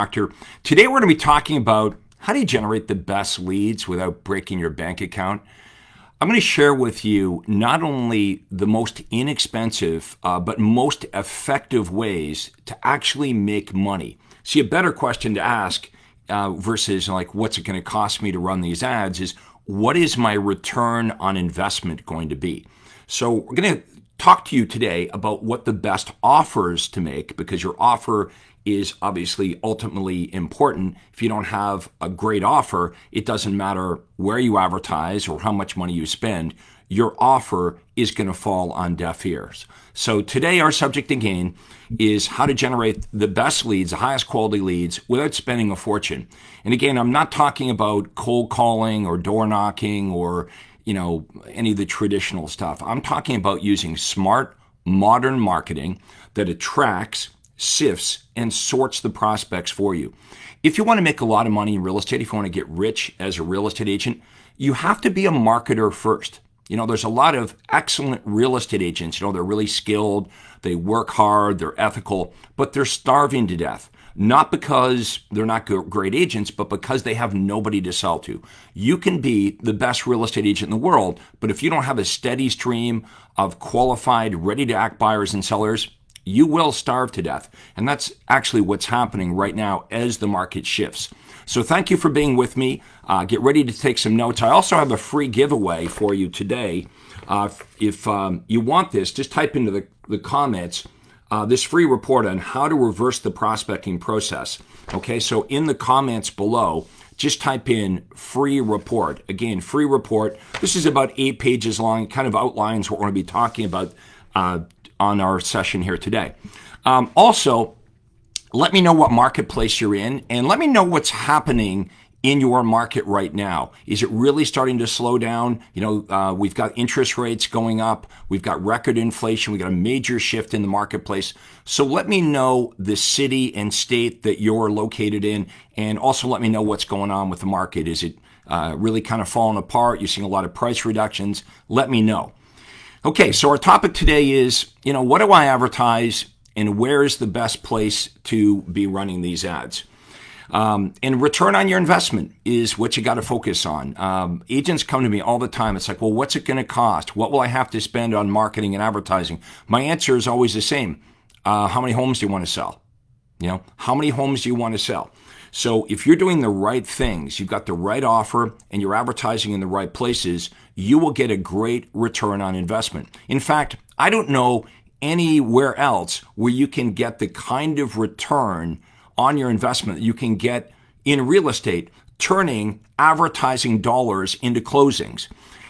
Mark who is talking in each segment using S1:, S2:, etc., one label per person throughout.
S1: Proctor. Today we're going to be talking about how do you generate the best leads without breaking your bank account. I'm going to share with you not only the most inexpensive but most effective ways to actually make money. See, a better question to ask versus like what's it going to cost me to run these ads is what is my return on investment going to be? So we're going to talk to you today about what the best offers to make, because your offer is obviously ultimately important. If you don't have a great offer, it doesn't matter where you advertise or how much money you spend, your offer is going to fall on deaf ears. So today our subject again is how to generate the best leads, the highest quality leads without spending a fortune. And again, I'm not talking about cold calling or door knocking or any of the traditional stuff. I'm talking about using smart, modern marketing that attracts, sifts, and sorts the prospects for you. If you want to make a lot of money in real estate, if you want to get rich as a real estate agent, you have to be a marketer first. There's a lot of excellent real estate agents. They're really skilled, they work hard, they're ethical, but they're starving to death. Not because they're not great agents, but because they have nobody to sell to. You can be the best real estate agent in the world, but if you don't have a steady stream of qualified, ready-to-act buyers and sellers, you will starve to death. And that's actually what's happening right now as the market shifts. So thank you for being with me. Get ready to take some notes. I also have a free giveaway for you today. If you want this, just type into the comments this free report on how to reverse the prospecting process. Okay, so in the comments below, just type in free report. Again, free report. This is about 8 pages long. It kind of outlines what we're going to be talking about on our session here today. Also, let me know what marketplace you're in and let me know what's happening in your market right now. Is it really starting to slow down? We've got interest rates going up. We've got record inflation. We've got a major shift in the marketplace. So let me know the city and state that you're located in, and also let me know what's going on with the market. Is it really kind of falling apart? You're seeing a lot of price reductions? Let me know. Okay, so our topic today is, what do I advertise and where is the best place to be running these ads? And return on your investment is what you got to focus on. Agents come to me all the time. It's like, well, what's it going to cost? What will I have to spend on marketing and advertising? My answer is always the same. How many homes do you want to sell? How many homes do you want to sell? So if you're doing the right things, you've got the right offer, and you're advertising in the right places, you will get a great return on investment. In fact, I don't know anywhere else where you can get the kind of return on your investment that you can get in real estate, turning advertising dollars into closings.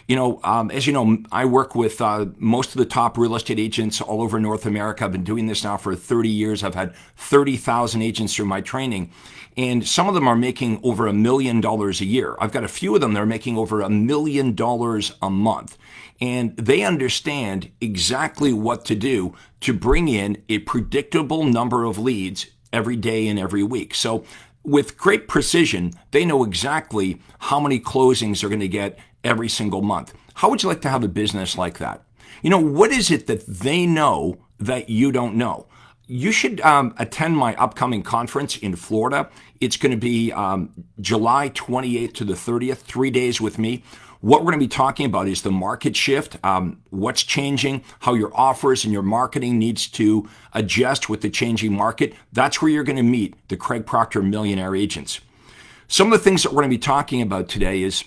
S1: As you know, I work with most of the top real estate agents all over North America. I've been doing this now for 30 years. I've had 30,000 agents through my training, and some of them are making over $1 million a year. I've got a few of them that are making over $1 million a month, and they understand exactly what to do to bring in a predictable number of leads every day and every week. So with great precision, they know exactly how many closings they're going to get every single month. How would you like to have a business like that? What is it that they know that you don't know? You should attend my upcoming conference in Florida. It's going to be July 28th to the 30th, 3 days with me. What we're going to be talking about is the market shift, what's changing, how your offers and your marketing needs to adjust with the changing market. That's where you're going to meet the Craig Proctor Millionaire Agents. Some of the things that we're going to be talking about today is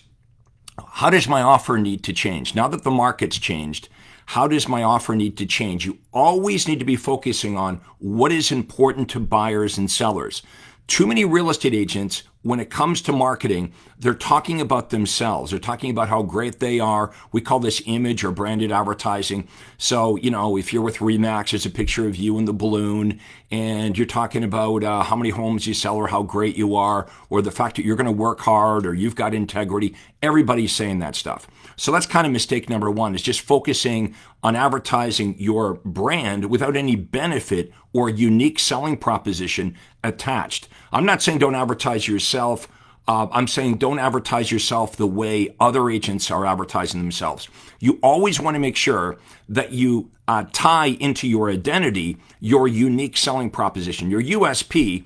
S1: how does my offer need to change? Now that the market's changed, how does my offer need to change? You always need to be focusing on what is important to buyers and sellers. Too many real estate agents, when it comes to marketing, they're talking about themselves. They're talking about how great they are. We call this image or branded advertising. So, if you're with Remax, there's a picture of you in the balloon, and you're talking about how many homes you sell or how great you are, or the fact that you're going to work hard or you've got integrity. Everybody's saying that stuff. So that's kind of mistake number one, is just focusing on advertising your brand without any benefit or unique selling proposition attached. I'm not saying don't advertise yourself. I'm saying don't advertise yourself the way other agents are advertising themselves. You always want to make sure that you tie into your identity your unique selling proposition. Your USP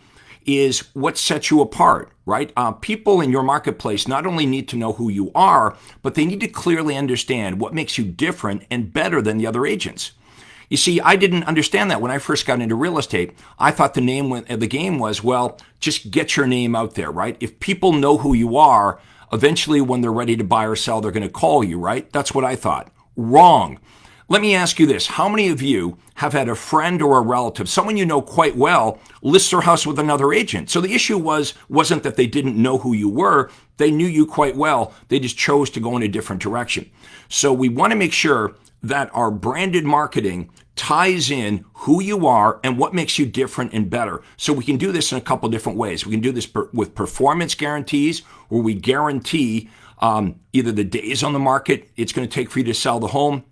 S1: is what sets you apart, right? People in your marketplace not only need to know who you are, but they need to clearly understand what makes you different and better than the other agents. You see, I didn't understand that when I first got into real estate. I thought the name of the game was, well, just get your name out there, right? If people know who you are, eventually when they're ready to buy or sell, they're going to call you, right? That's what I thought. Wrong. Let me ask you this. How many of you have had a friend or a relative, someone you know quite well, list their house with another agent? So the issue wasn't that they didn't know who you were. They knew you quite well. They just chose to go in a different direction. So we want to make sure that our branded marketing ties in who you are and what makes you different and better. So we can do this in a couple different ways. We can do this with performance guarantees, where we guarantee either the days on the market it's going to take for you to sell the home,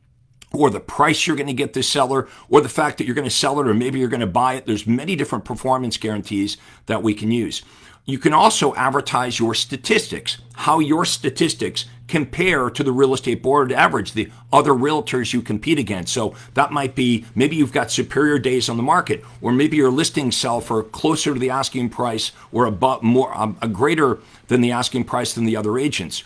S1: or the price you're going to get the seller, or the fact that you're going to sell it, or maybe you're going to buy it. There's many different performance guarantees that we can use. You can also advertise your statistics, how your statistics compare to the real estate board average, the other realtors you compete against. So that might be, maybe you've got superior days on the market, or maybe your listings sell for closer to the asking price, or a greater than the asking price than the other agents.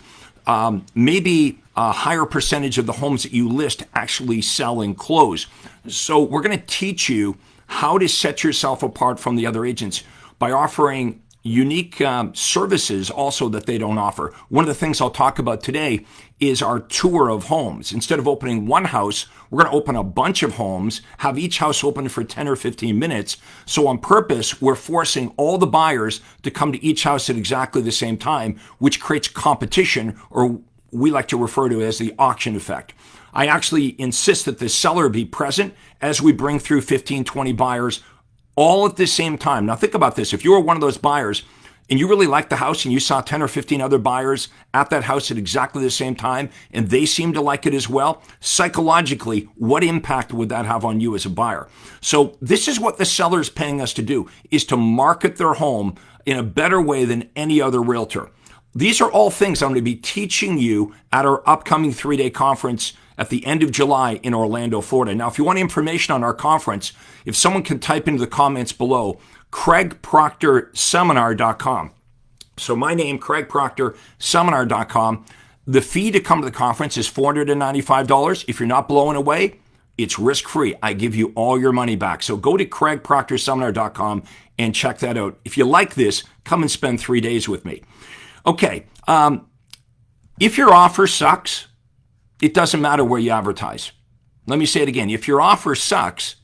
S1: Maybe a higher percentage of the homes that you list actually sell and close. So we're going to teach you how to set yourself apart from the other agents by offering unique services also that they don't offer. One of the things I'll talk about today is our tour of homes. Instead of opening one house, we're going to open a bunch of homes, have each house open for 10 or 15 minutes. So on purpose, we're forcing all the buyers to come to each house at exactly the same time, which creates competition, or we like to refer to as the auction effect. I actually insist that the seller be present as we bring through 15, 20 buyers all at the same time. Now think about this. If you were one of those buyers and you really liked the house and you saw 10 or 15 other buyers at that house at exactly the same time and they seemed to like it as well, psychologically, what impact would that have on you as a buyer? So this is what the seller's paying us to do, is to market their home in a better way than any other realtor. These are all things I'm going to be teaching you at our upcoming 3-day conference at the end of July in Orlando, Florida. Now, if you want information on our conference, if someone can type into the comments below, CraigProctorSeminar.com. So my name, CraigProctorSeminar.com. The fee to come to the conference is $495. If you're not blowing away, it's risk-free. I give you all your money back. So go to CraigProctorSeminar.com and check that out. If you like this, come and spend 3 days with me. Okay, if your offer sucks, it doesn't matter where you advertise. Let me say it again. If your offer sucks,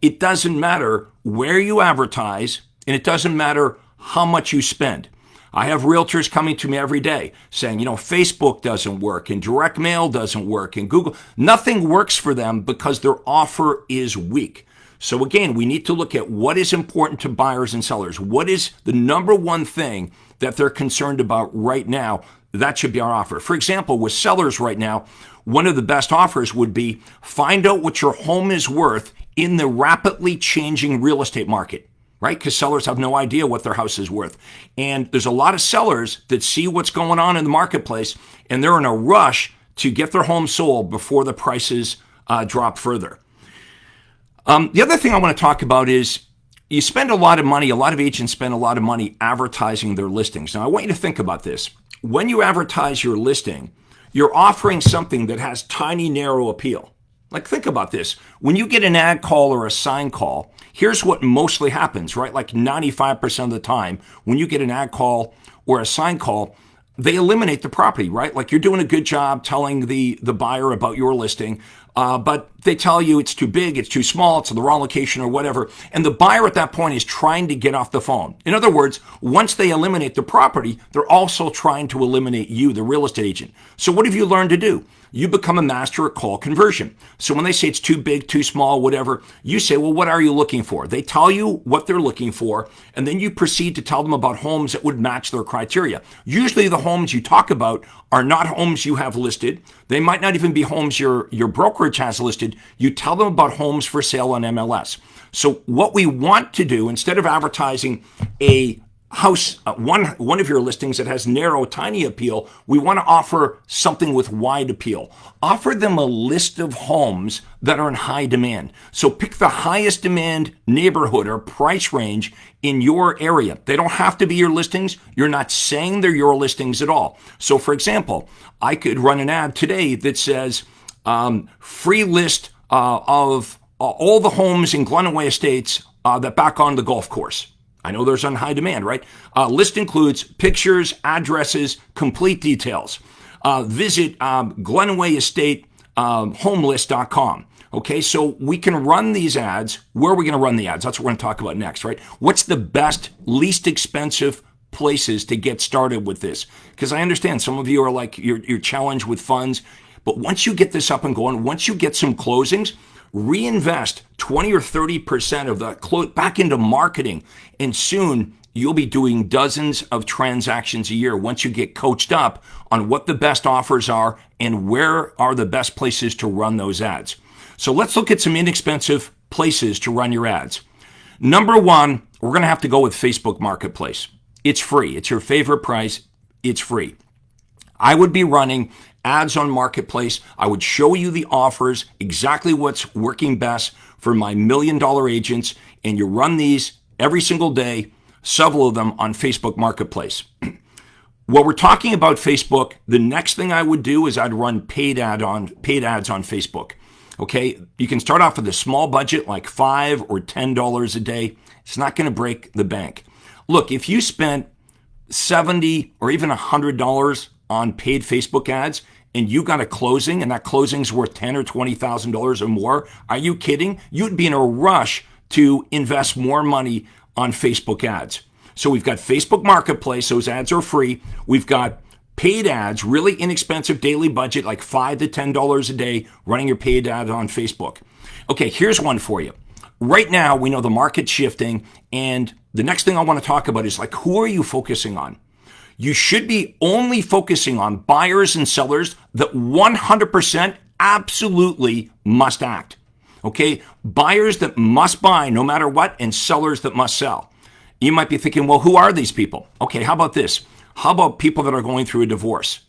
S1: it doesn't matter where you advertise, and it doesn't matter how much you spend. I have realtors coming to me every day saying, Facebook doesn't work, and direct mail doesn't work, and Google. Nothing works for them because their offer is weak. So again, we need to look at what is important to buyers and sellers. What is the number one thing that they're concerned about right now? That should be our offer. For example, with sellers right now, one of the best offers would be find out what your home is worth in the rapidly changing real estate market, right? Because sellers have no idea what their house is worth. And there's a lot of sellers that see what's going on in the marketplace, and they're in a rush to get their home sold before the prices drop further. The other thing I want to talk about is you spend a lot of money, a lot of agents spend a lot of money advertising their listings. Now, I want you to think about this. When you advertise your listing, you're offering something that has tiny, narrow appeal. Like, think about this. When you get an ad call or a sign call, here's what mostly happens, right? Like 95% of the time, when you get an ad call or a sign call, they eliminate the property, right? Like, you're doing a good job telling the buyer about your listing, but they tell you it's too big, it's too small, it's in the wrong location or whatever. And the buyer at that point is trying to get off the phone. In other words, once they eliminate the property, they're also trying to eliminate you, the real estate agent. So what have you learned to do? You become a master at call conversion. So when they say it's too big, too small, whatever, you say, well, what are you looking for? They tell you what they're looking for, and then you proceed to tell them about homes that would match their criteria. Usually the homes you talk about are not homes you have listed. They might not even be homes your brokerage has listed. You tell them about homes for sale on MLS. So what we want to do, instead of advertising a one of your listings that has narrow, tiny appeal, we want to offer something with wide appeal. Offer them a list of homes that are in high demand. So pick the highest demand neighborhood or price range in your area. They don't have to be your listings. You're not saying they're your listings at all. So for example, I could run an ad today that says free list of all the homes in Glenaway Estates that back on the golf course. I know there's on high demand, right? List includes pictures, addresses, complete details. Visit GlenawayEstate HomeList.com. Okay, so we can run these ads. Where are we going to run the ads? That's what we're going to talk about next, right? What's the best, least expensive places to get started with this? Because I understand some of you are like, you're challenged with funds. But once you get this up and going, once you get some closings, reinvest 20 or 30% of the back into marketing, and soon you'll be doing dozens of transactions a year once you get coached up on what the best offers are and where are the best places to run those ads. So let's look at some inexpensive places to run your ads. Number one, we're going to have to go with Facebook Marketplace. It's free. It's your favorite price. It's free. I would be running ads on Marketplace. I would show you the offers, exactly what's working best for my $1 million agents, and you run these every single day, several of them on Facebook Marketplace. While we're talking about Facebook, the next thing I would do is I'd run paid ads on Facebook. Okay, you can start off with a small budget like $5 or $10 a day. It's not going to break the bank. Look, if you spent $70 or even $100 on paid Facebook ads and you got a closing and that closing's worth $10,000 or $20,000 or more, are you kidding? You'd be in a rush to invest more money on Facebook ads. So we've got Facebook Marketplace. Those ads are free. We've got paid ads, really inexpensive daily budget, like $5 to $10 a day, running your paid ad on Facebook. Okay, here's one for you. Right now, we know the market's shifting, and the next thing I want to talk about is like, who are you focusing on? You should be only focusing on buyers and sellers that 100% absolutely must act. Okay? Buyers that must buy no matter what, and sellers that must sell. You might be thinking, well, who are these people? Okay, how about this? How about people that are going through a divorce?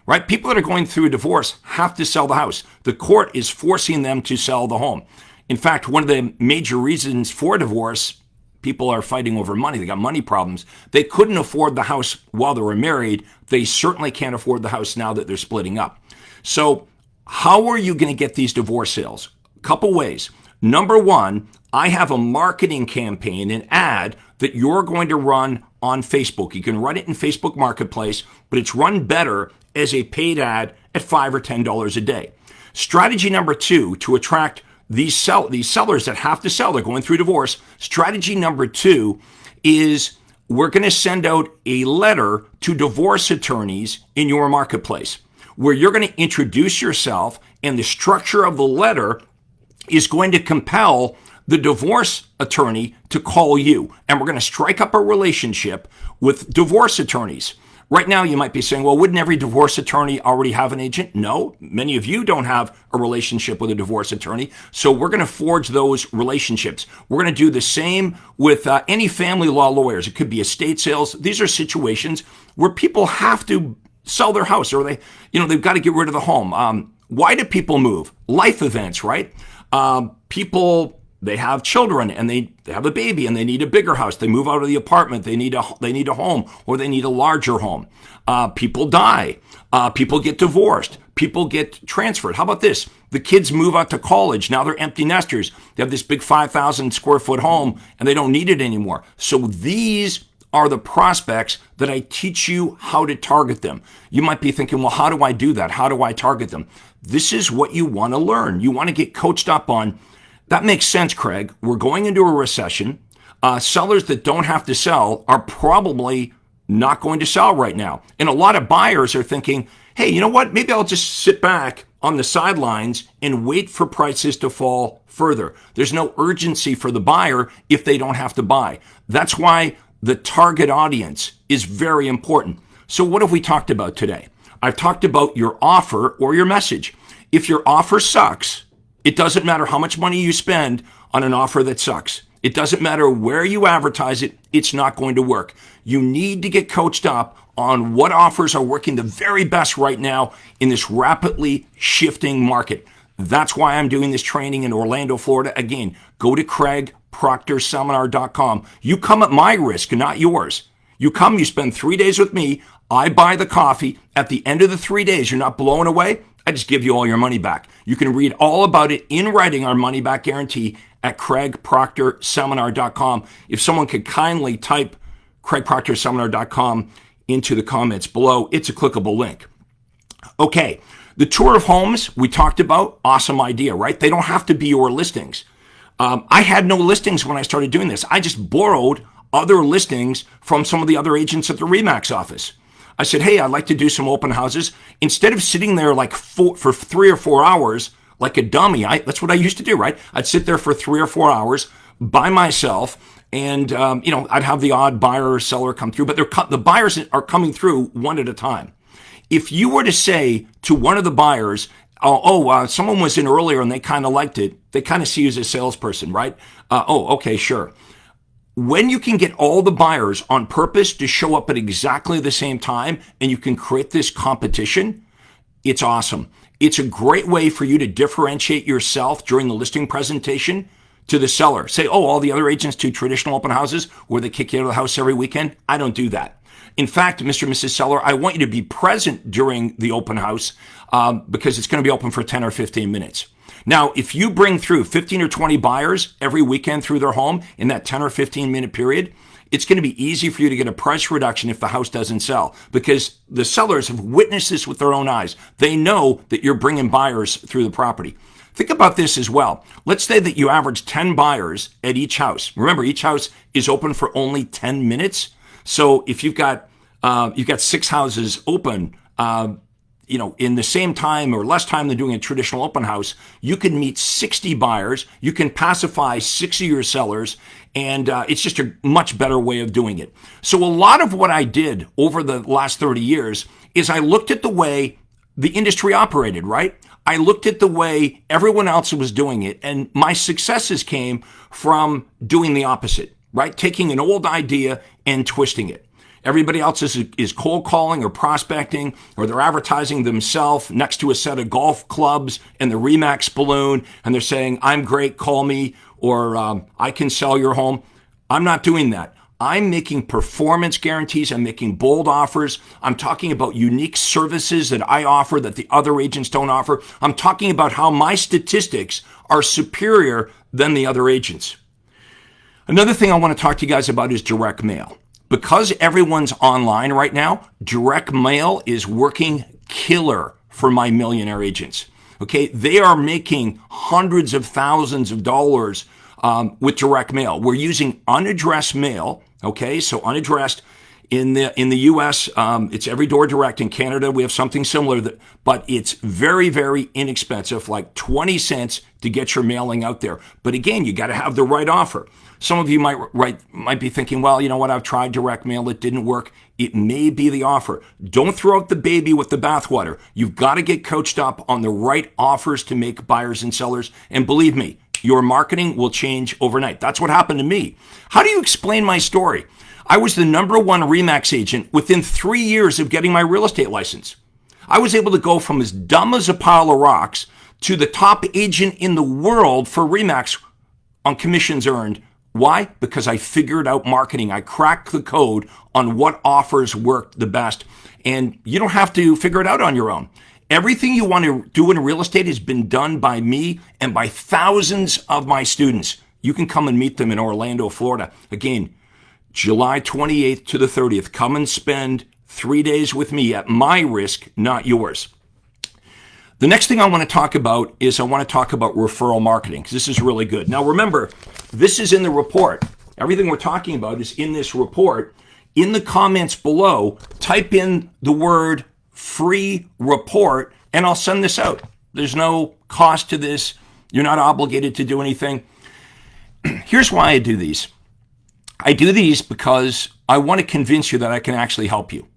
S1: Right? People that are going through a divorce have to sell the house. The court is forcing them to sell the home. In fact, one of the major reasons for divorce, people are fighting over money. They got money problems. They couldn't afford the house while they were married. They certainly can't afford the house now that they're splitting up. So how are you going to get these divorce sales? A couple ways. Number one, I have a marketing campaign, an ad that you're going to run on Facebook. You can run it in Facebook Marketplace, but it's run better as a paid ad at $5 or $10 a day. Strategy number two, to attract these sellers that have to sell, they're going through divorce. Strategy number two is we're going to send out a letter to divorce attorneys in your marketplace where you're going to introduce yourself, and the structure of the letter is going to compel the divorce attorney to call you. And we're going to strike up a relationship with divorce attorneys. Right now, you might be saying, well, wouldn't every divorce attorney already have an agent? No, many of you don't have a relationship with a divorce attorney. So we're going to forge those relationships. We're going to do the same with any family law lawyers. It could be estate sales. These are situations where people have to sell their house, or they've got to get rid of the home. Why do people move? Life events, right? People, they have children and they have a baby and they need a bigger house. They move out of the apartment. They need a home, or they need a larger home. People die. People get divorced. People get transferred. How about this? The kids move out to college. Now they're empty nesters. They have this big 5,000 square foot home and they don't need it anymore. So these are the prospects that I teach you how to target them. You might be thinking, well, how do I do that? How do I target them? This is what you want to learn. You want to get coached up on. That makes sense, Craig. We're going into a recession. Sellers that don't have to sell are probably not going to sell right now. And a lot of buyers are thinking, hey, you know what? Maybe I'll just sit back on the sidelines and wait for prices to fall further. There's no urgency for the buyer if they don't have to buy. That's why the target audience is very important. So what have we talked about today? I've talked about your offer or your message. If your offer sucks, it doesn't matter how much money you spend on an offer that sucks. It doesn't matter where you advertise it. it's not going to work. You need to get coached up on what offers are working the very best right now in this rapidly shifting market. That's why I'm doing this training in Orlando, Florida. Again, go to CraigProctorSeminar.com. You come at my risk, not yours. You come, you spend 3 days with me. I buy the coffee. At the end of the 3 days, you're not blown away. I just give you all your money back. You can read all about it in writing, our money back guarantee, at CraigProctorSeminar.com. If someone could kindly type CraigProctorSeminar.com into the comments below, it's a clickable link. Okay, the tour of homes we talked about, awesome idea, right? They don't have to be your listings. I had no listings when I started doing this. I just borrowed other listings from some of the other agents at the RE/MAX office. I said, hey, I'd like to do some open houses. Instead of sitting there like for 3 or 4 hours like a dummy, that's what I used to do, right? I'd sit there for 3 or 4 hours by myself, and I'd have the odd buyer or seller come through, but the buyers are coming through one at a time. If you were to say to one of the buyers, someone was in earlier and they kind of liked it, they kind of see you as a salesperson, right? Okay, sure. When you can get all the buyers on purpose to show up at exactly the same time and you can create this competition, it's awesome. It's a great way for you to differentiate yourself during the listing presentation to the seller. Say, all the other agents do traditional open houses where they kick you out of the house every weekend. I don't do that. In fact, Mr. and Mrs. Seller, I want you to be present during the open house because it's going to be open for 10 or 15 minutes. Now, if you bring through 15 or 20 buyers every weekend through their home in that 10 or 15 minute period, it's going to be easy for you to get a price reduction if the house doesn't sell because the sellers have witnessed this with their own eyes. They know that you're bringing buyers through the property. Think about this as well. Let's say that you average 10 buyers at each house. Remember, each house is open for only 10 minutes. So if you've got 6 houses open, in the same time or less time than doing a traditional open house, you can meet 60 buyers, you can pacify 6 of your sellers, and it's just a much better way of doing it. So a lot of what I did over the last 30 years is I looked at the way the industry operated, right? I looked at the way everyone else was doing it, and my successes came from doing the opposite, right? Taking an old idea and twisting it. Everybody else is cold calling or prospecting, or they're advertising themselves next to a set of golf clubs and the RE/MAX balloon, and they're saying, I'm great, call me, or I can sell your home. I'm not doing that. I'm making performance guarantees. I'm making bold offers. I'm talking about unique services that I offer that the other agents don't offer. I'm talking about how my statistics are superior than the other agents. Another thing I want to talk to you guys about is direct mail. Because everyone's online right now, direct mail is working killer for my millionaire agents. Okay, they are making hundreds of thousands of dollars with direct mail. We're using unaddressed mail. Okay, so unaddressed in the U.S. It's every door direct. In Canada, we have something similar, but it's very, very inexpensive, like 20 cents to get your mailing out there. But again, you got to have the right offer. Some of you might be thinking, well, you know what? I've tried direct mail. It didn't work. It may be the offer. Don't throw out the baby with the bathwater. You've got to get coached up on the right offers to make buyers and sellers. And believe me, your marketing will change overnight. That's what happened to me. How do you explain my story? I was the #1 RE/MAX agent within 3 years of getting my real estate license. I was able to go from as dumb as a pile of rocks to the top agent in the world for RE/MAX on commissions earned. Why? Because I figured out marketing. I cracked the code on what offers worked the best. And you don't have to figure it out on your own. Everything you want to do in real estate has been done by me and by thousands of my students. You can come and meet them in Orlando, Florida. Again, July 28th to the 30th. Come and spend 3 days with me at my risk, not yours. The next thing I want to talk about is referral marketing, because this is really good. Now remember, this is in the report. Everything we're talking about is in this report. In the comments below, type in the word free report and I'll send this out. There's no cost to this. You're not obligated to do anything. Here's why I do these. I do these because I want to convince you that I can actually help you.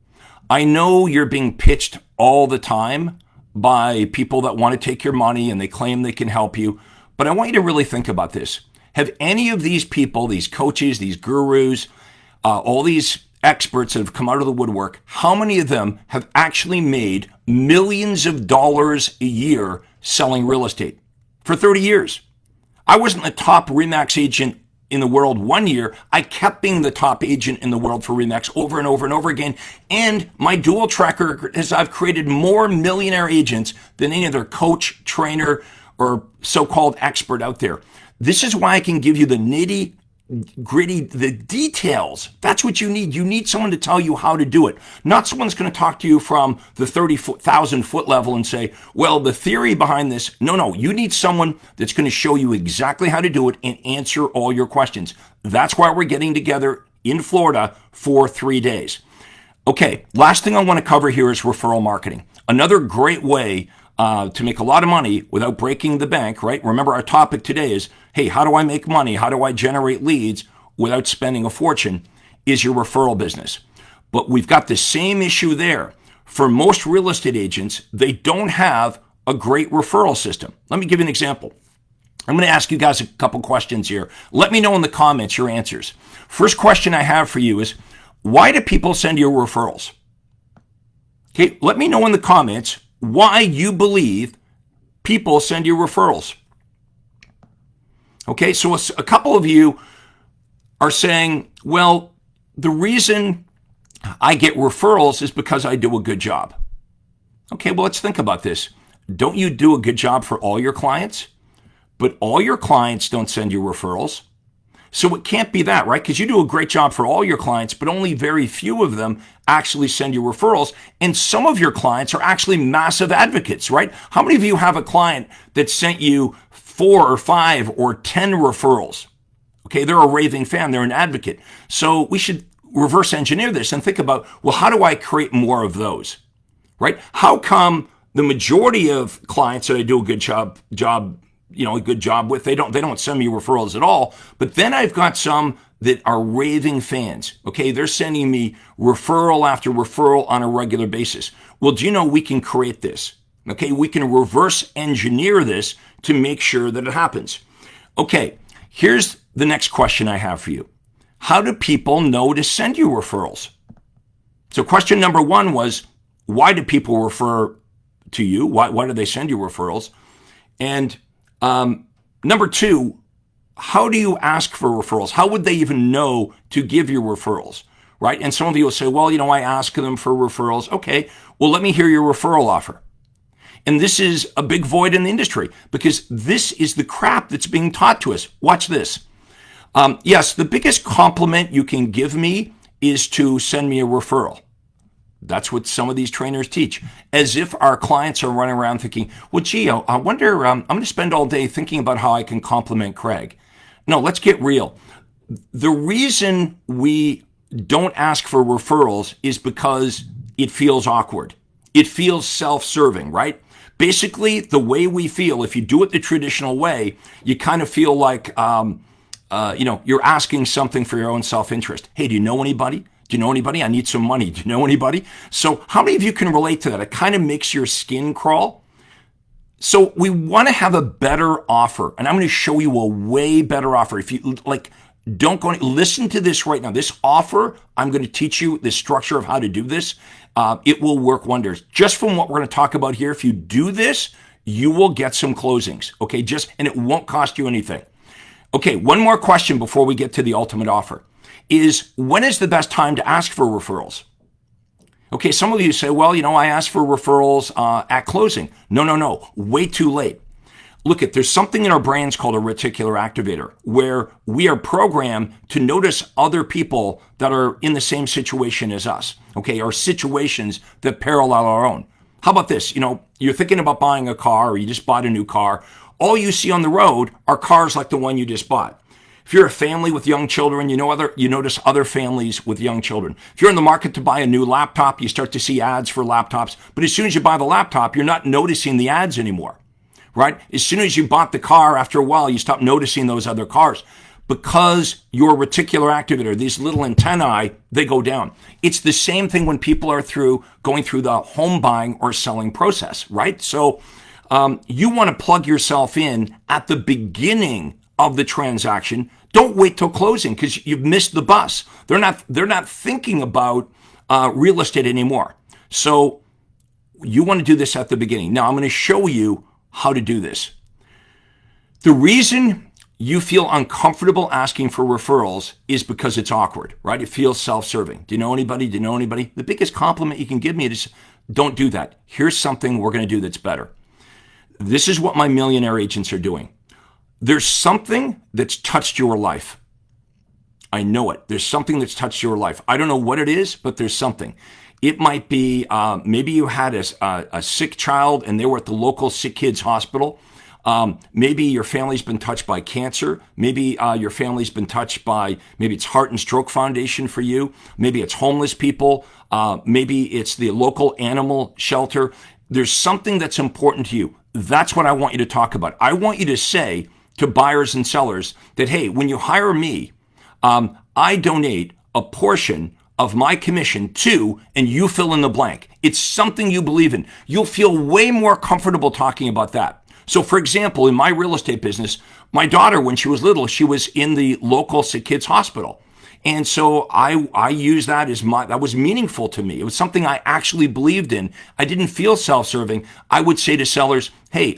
S1: I know you're being pitched all the time by people that want to take your money and they claim they can help you. But I want you to really think about this. Have any of these people, these coaches, these gurus, all these experts that have come out of the woodwork, how many of them have actually made millions of dollars a year selling real estate for 30 years? I wasn't the top RE/MAX agent in the world 1 year. I kept being the top agent in the world for RE/MAX over and over and over again. And my dual track record is I've created more millionaire agents than any other coach, trainer, or so-called expert out there. This is why I can give you the nitty gritty, the details. That's what you need. You need someone to tell you how to do it. Not someone's going to talk to you from the 30,000 foot level and say, well, the theory behind this. No. You need someone that's going to show you exactly how to do it and answer all your questions. That's why we're getting together in Florida for 3 days. Okay, last thing I want to cover here is referral marketing. Another great way to make a lot of money without breaking the bank, right? Remember, our topic today is, hey, how do I make money? How do I generate leads without spending a fortune? Is your referral business. But we've got the same issue there. For most real estate agents, they don't have a great referral system. Let me give you an example. I'm going to ask you guys a couple questions here. Let me know in the comments your answers. First question I have for you is, why do people send you referrals? Okay, let me know in the comments why you believe people send you referrals. Okay, so a couple of you are saying, well, the reason I get referrals is because I do a good job. Okay, well, let's think about this. Don't you do a good job for all your clients? But all your clients don't send you referrals. So it can't be that, right? Because you do a great job for all your clients, but only very few of them actually send you referrals. And some of your clients are actually massive advocates, right? How many of you have a client that sent you 4 or 5 or 10 referrals? Okay, they're a raving fan, they're an advocate. So we should reverse engineer this and think about, well, how do I create more of those, right? How come the majority of clients that I do a good job a good job with, they don't send me referrals at all, but then I've got some that are raving fans. Okay, they're sending me referral after referral on a regular basis. Well, do you know we can create this? Okay, we can reverse engineer this to make sure that it happens. Okay, here's the next question I have for you. How do people know to send you referrals? So question number 1 was, why do people refer to you? Why do they send you referrals? And number 2, how do you ask for referrals? How would they even know to give you referrals, right? And some of you will say, well, I ask them for referrals. Okay, well, let me hear your referral offer. And this is a big void in the industry because this is the crap that's being taught to us. Watch this. Yes, the biggest compliment you can give me is to send me a referral. That's what some of these trainers teach, as if our clients are running around thinking, well, gee, I wonder, I'm going to spend all day thinking about how I can compliment Craig. No, let's get real. The reason we don't ask for referrals is because it feels awkward. It feels self-serving, right? Basically, the way we feel, if you do it the traditional way, you kind of feel like, you're asking something for your own self-interest. Hey, do you know anybody? Do you know anybody? I need some money. Do you know anybody? So how many of you can relate to that? It kind of makes your skin crawl. So we want to have a better offer. And I'm going to show you a way better offer. If you listen to this right now. This offer, I'm going to teach you the structure of how to do this. It will work wonders. Just from what we're going to talk about here, if you do this, you will get some closings. Okay, and it won't cost you anything. Okay, one more question before we get to the ultimate offer. Is when is the best time to ask for referrals? Okay, some of you say, well, I ask for referrals at closing. No, way too late. Look, there's something in our brains called a reticular activator where we are programmed to notice other people that are in the same situation as us, okay, or situations that parallel our own. How about this? You're thinking about buying a car or you just bought a new car. All you see on the road are cars like the one you just bought. If you're a family with young children, you notice other families with young children. If you're in the market to buy a new laptop, you start to see ads for laptops. But as soon as you buy the laptop, you're not noticing the ads anymore, right? As soon as you bought the car, after a while, you stop noticing those other cars because your reticular activator, these little antennae, they go down. It's the same thing when people are going through the home buying or selling process, right? So you want to plug yourself in at the beginning of the transaction, don't wait till closing because you've missed the bus. They're not thinking about real estate anymore. So you want to do this at the beginning. Now I'm going to show you how to do this. The reason you feel uncomfortable asking for referrals is because it's awkward, right? It feels self-serving. Do you know anybody? Do you know anybody? The biggest compliment you can give me is don't do that. Here's something we're going to do that's better. This is what my millionaire agents are doing. There's something that's touched your life. I know it. There's something that's touched your life. I don't know what it is, but there's something. It might be maybe you had a sick child and they were at the local sick kids hospital. Maybe your family's been touched by cancer. Maybe your family's been touched by, maybe it's Heart and Stroke Foundation for you. Maybe it's homeless people. Maybe it's the local animal shelter. There's something that's important to you. That's what I want you to talk about. I want you to say to buyers and sellers that, hey, when you hire me, I donate a portion of my commission to, and you fill in the blank. It's something you believe in. You'll feel way more comfortable talking about that. So for example, in my real estate business, my daughter, when she was little, she was in the local sick kids hospital. And so I use that that was meaningful to me. It was something I actually believed in. I didn't feel self-serving. I would say to sellers, hey,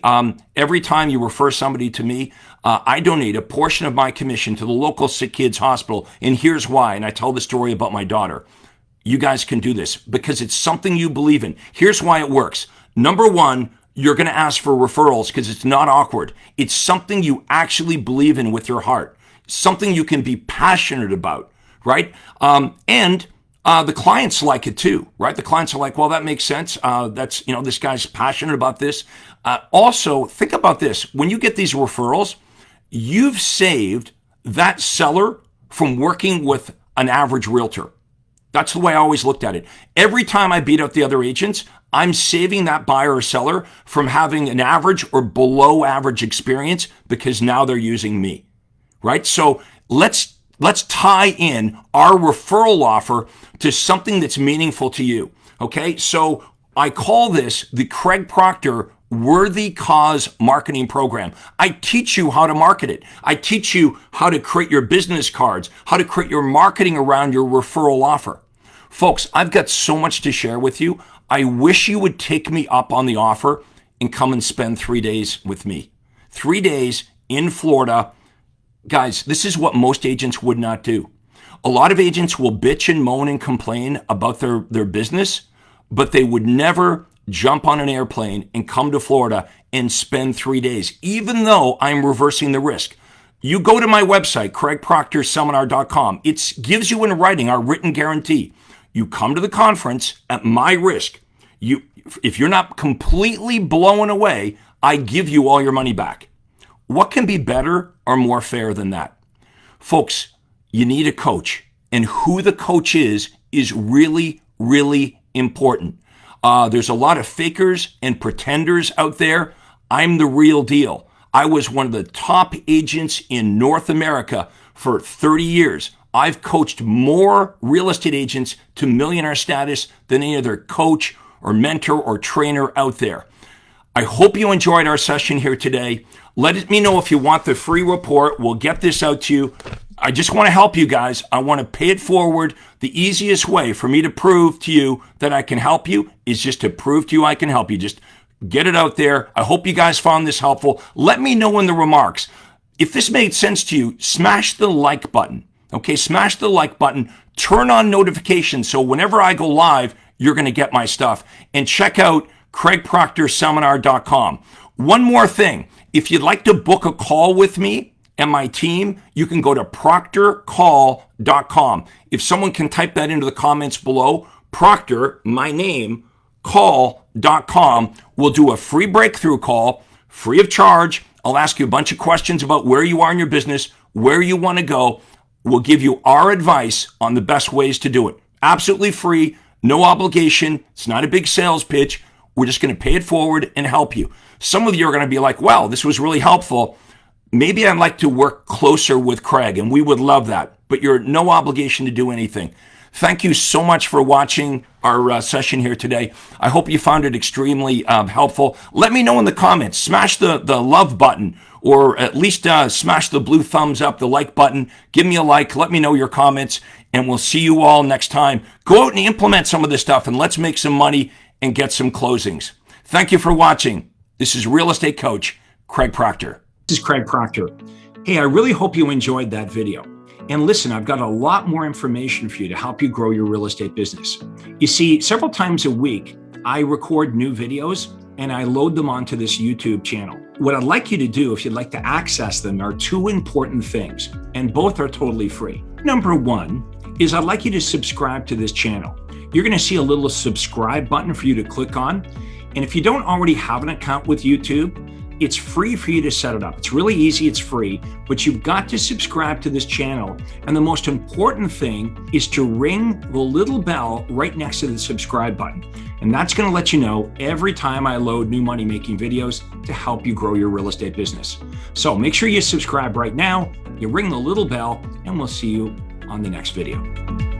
S1: every time you refer somebody to me, I donate a portion of my commission to the local sick kids hospital. And here's why. And I tell the story about my daughter. You guys can do this because it's something you believe in. Here's why it works. Number one, you're going to ask for referrals because it's not awkward. It's something you actually believe in with your heart, something you can be passionate about, right? And the clients like it too, right? The clients are like, well, that makes sense. This guy's passionate about this. Also, think about this. When you get these referrals, you've saved that seller from working with an average realtor. That's the way I always looked at it. Every time I beat out the other agents, I'm saving that buyer or seller from having an average or below average experience because now they're using me, right? So let's tie in our referral offer to something that's meaningful to you, okay? So I call this the Craig Proctor Worthy Cause Marketing Program. I teach you how to market it. I teach you how to create your business cards, how to create your marketing around your referral offer. Folks, I've got so much to share with you. I wish you would take me up on the offer and come and spend 3 days with me. 3 days in Florida. Guys, this is what most agents would not do. A lot of agents will bitch and moan and complain about their business, but they would never jump on an airplane and come to Florida and spend 3 days, even though I'm reversing the risk. You go to my website, craigproctorseminar.com. It gives you in writing our written guarantee. You come to the conference at my risk. If you're not completely blown away, I give you all your money back. What can be better or more fair than that? Folks, you need a coach, and who the coach is really, really important. There's a lot of fakers and pretenders out there. I'm the real deal. I was one of the top agents in North America for 30 years. I've coached more real estate agents to millionaire status than any other coach or mentor or trainer out there. I hope you enjoyed our session here today. Let me know if you want the free report. We'll get this out to you. I just want to help you guys. I want to pay it forward. The easiest way for me to prove to you that I can help you is just to prove to you I can help you. Just get it out there. I hope you guys found this helpful. Let me know in the remarks. If this made sense to you, smash the like button. Okay, smash the like button. Turn on notifications so whenever I go live, you're going to get my stuff. And check out craigproctorseminar.com. One more thing. If you'd like to book a call with me and my team, you can go to proctorcall.com. If someone can type that into the comments below, Proctor, my name, call.com. We'll do a free breakthrough call, free of charge. I'll ask you a bunch of questions about where you are in your business, where you want to go. We'll give you our advice on the best ways to do it. Absolutely free, no obligation. It's not a big sales pitch. We're just going to pay it forward and help you. Some of you are going to be like, wow, this was really helpful. Maybe I'd like to work closer with Craig, and we would love that. But you're no obligation to do anything. Thank you so much for watching our session here today. I hope you found it extremely helpful. Let me know in the comments. Smash the love button or at least smash the blue thumbs up, the like button. Give me a like. Let me know your comments, and we'll see you all next time. Go out and implement some of this stuff, and let's make some money and get some closings. Thank you for watching. This is Real Estate Coach Craig Proctor. This is Craig Proctor. Hey, I really hope you enjoyed that video. And listen, I've got a lot more information for you to help you grow your real estate business. You see, several times a week, I record new videos and I load them onto this YouTube channel. What I'd like you to do, if you'd like to access them, are two important things, and both are totally free. Number one is I'd like you to subscribe to this channel. You're gonna see a little subscribe button for you to click on. And if you don't already have an account with YouTube, it's free for you to set it up. It's really easy, it's free, but you've got to subscribe to this channel. And the most important thing is to ring the little bell right next to the subscribe button. And that's gonna let you know every time I load new money-making videos to help you grow your real estate business. So make sure you subscribe right now, you ring the little bell, and we'll see you on the next video.